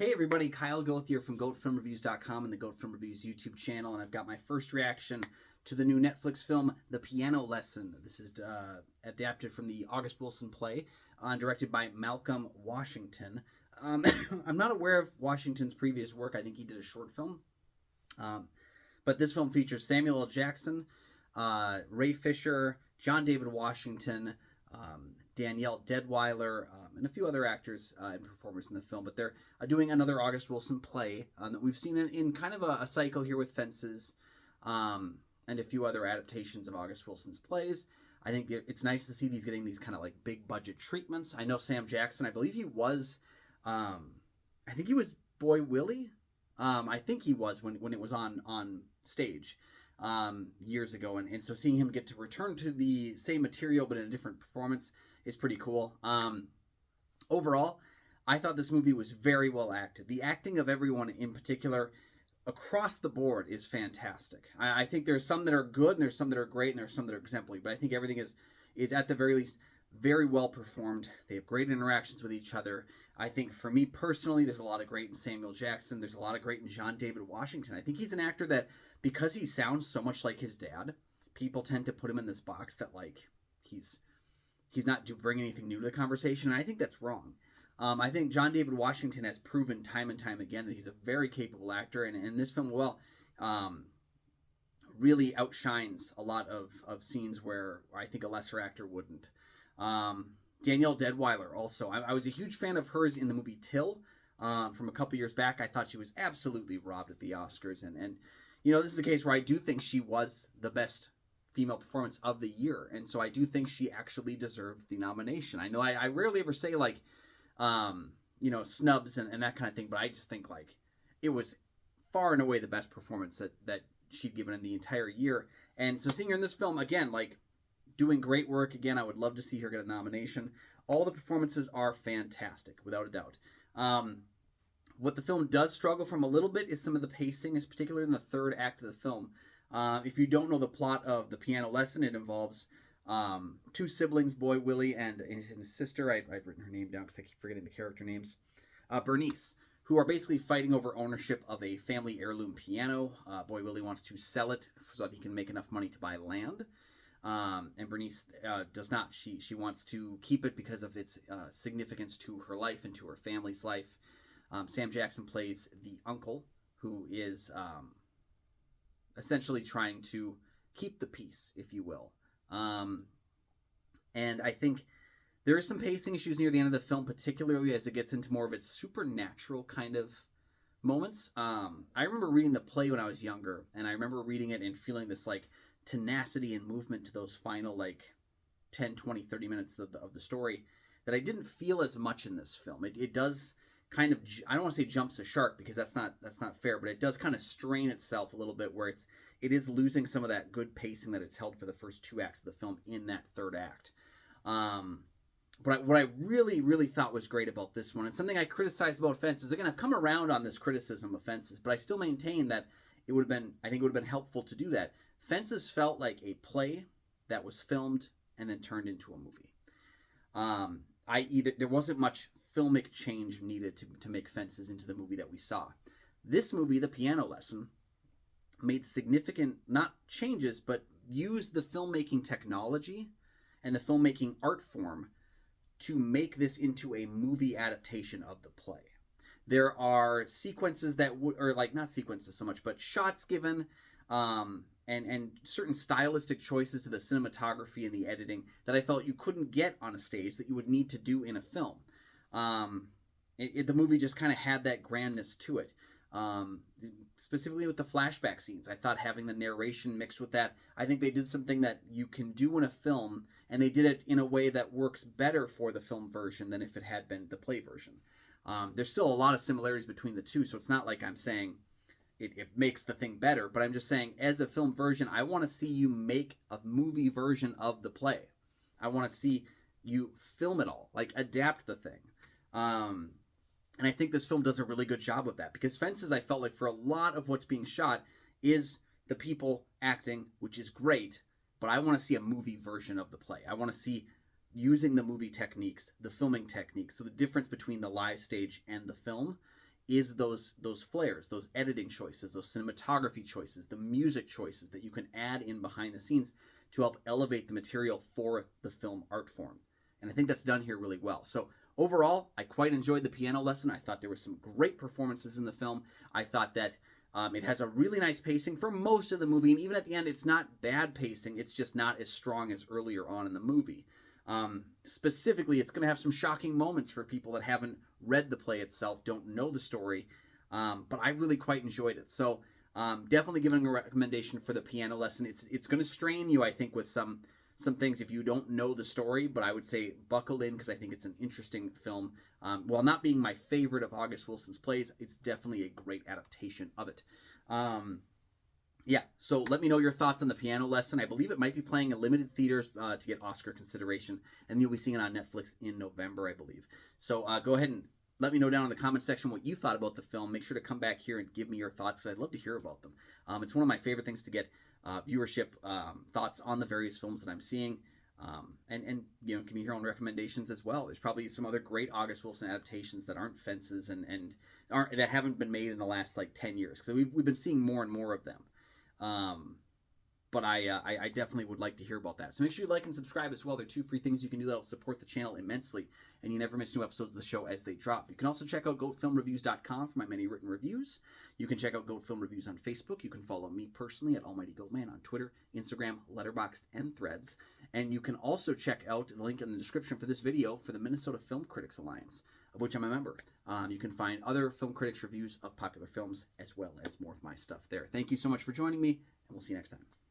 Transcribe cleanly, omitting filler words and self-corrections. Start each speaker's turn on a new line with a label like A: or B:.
A: Hey everybody, Kyle Goth here from GoatFilmReviews.com and the Goat Film Reviews YouTube channel, and I've got my first reaction to the new Netflix film, The Piano Lesson. This is adapted from the August Wilson play, directed by Malcolm Washington. I'm not aware of Washington's previous work. I think he did a short film. But this film features Samuel L. Jackson, Ray Fisher, John David Washington, Danielle Deadwyler, and a few other actors and performers in the film. But they're doing another August Wilson play that we've seen in kind of a cycle here with Fences and a few other adaptations of August Wilson's plays. I think it's nice to see these getting these kind of like big budget treatments. I know Sam Jackson, I believe he was, I think he was Boy Willie. I think he was when it was on stage years ago, and so seeing him get to return to the same material but in a different performance is pretty cool. Overall, I thought this movie was very well acted. The acting of everyone in particular across the board is fantastic. I think there's some that are good and there's some that are great and there's some that are exemplary, but I think everything is at the very least very well performed. They have great interactions with each other. I think for me personally, there's a lot of great in Samuel Jackson. There's a lot of great in John David Washington. I think he's an actor that, because he sounds so much like his dad, people tend to put him in this box that like he's not bringing anything new to the conversation. And I think that's wrong. I think John David Washington has proven time and time again that he's a very capable actor, and this film, really outshines a lot of scenes where I think a lesser actor wouldn't. Danielle Deadwyler also. I was a huge fan of hers in the movie Till from a couple years back. I thought she was absolutely robbed at the Oscars, and you know, this is a case where I do think she was the best female performance of the year, and so I do think she actually deserved the nomination. I know I rarely ever say like snubs and that kind of thing, but I just think like it was far and away the best performance that she'd given in the entire year. And so seeing her in this film again, like doing great work again, I would love to see her get a nomination. All the performances are fantastic, without a doubt. What the film does struggle from a little bit is some of the pacing, is particularly in the third act of the film. If you don't know the plot of The Piano Lesson, it involves two siblings, Boy Willie and his sister. I've written her name down because I keep forgetting the character names. Bernice, who are basically fighting over ownership of a family heirloom piano. Boy Willie wants to sell it so that he can make enough money to buy land. And Bernice does not. She wants to keep it because of its significance to her life and to her family's life. Sam Jackson plays the uncle, who is essentially trying to keep the peace, if you will. And I think there are some pacing issues near the end of the film, particularly as it gets into more of its supernatural kind of moments. I remember reading the play when I was younger, and I remember reading it and feeling this like tenacity and movement to those final like 10, 20, 30 minutes of the story that I didn't feel as much in this film. It does kind of, I don't want to say jumps the shark because that's not fair, but it does kind of strain itself a little bit where it is losing some of that good pacing that it's held for the first two acts of the film in that third act. But what I really, really thought was great about this one, and something I criticized about Fences, again, I've come around on this criticism of Fences, but I still maintain that I think it would have been helpful to do that. Fences felt like a play that was filmed and then turned into a movie. There wasn't much filmic change needed to make Fences into the movie that we saw. This movie, The Piano Lesson, made significant, not changes, but used the filmmaking technology and the filmmaking art form to make this into a movie adaptation of the play. There are sequences that or like not sequences so much, but shots given, and certain stylistic choices to the cinematography and the editing that I felt you couldn't get on a stage that you would need to do in a film. The movie just kind of had that grandness to it. Specifically with the flashback scenes, I thought having the narration mixed with that, I think they did something that you can do in a film, and they did it in a way that works better for the film version than if it had been the play version. There's still a lot of similarities between the two, so it's not like I'm saying it makes the thing better, but I'm just saying as a film version, I want to see you make a movie version of the play. I want to see you film it all, like adapt the thing. And I think this film does a really good job of that, because Fences, I felt like for a lot of what's being shot is the people acting, which is great, but I want to see a movie version of the play. I want to see using the movie techniques, the filming techniques. So the difference between the live stage and the film is those flares, those editing choices, those cinematography choices, the music choices that you can add in behind the scenes to help elevate the material for the film art form. And I think that's done here really well. So overall, I quite enjoyed the piano lesson. I thought there were some great performances in the film. I thought that it has a really nice pacing for most of the movie, and even at the end, it's not bad pacing. It's just not as strong as earlier on in the movie. Specifically, it's going to have some shocking moments for people that haven't read the play itself, don't know the story, but I really quite enjoyed it. So definitely giving a recommendation for the piano lesson. It's going to strain you, I think, with some things if you don't know the story, but I would say buckle in because I think it's an interesting film. While not being my favorite of August Wilson's plays, it's definitely a great adaptation of it. Yeah, so let me know your thoughts on the piano lesson. I believe it might be playing in limited theaters to get Oscar consideration, and you'll be seeing it on Netflix in November, I believe. So go ahead and let me know down in the comment section what you thought about the film. Make sure to come back here and give me your thoughts because I'd love to hear about them. It's one of my favorite things to get viewership thoughts on the various films that I'm seeing. And you know, give me your own recommendations as well. There's probably some other great August Wilson adaptations that aren't Fences and aren't that haven't been made in the last like 10 years because we've been seeing more and more of them. But I definitely would like to hear about that. So make sure you like and subscribe as well. There are 2 free things you can do that will support the channel immensely, and you never miss new episodes of the show as they drop. You can also check out goatfilmreviews.com for my many written reviews. You can check out Goat Film Reviews on Facebook. You can follow me personally at Almighty Goatman on Twitter, Instagram, Letterboxd, and Threads. And you can also check out the link in the description for this video for the Minnesota Film Critics Alliance, of which I'm a member. You can find other film critics' reviews of popular films as well as more of my stuff there. Thank you so much for joining me, and we'll see you next time.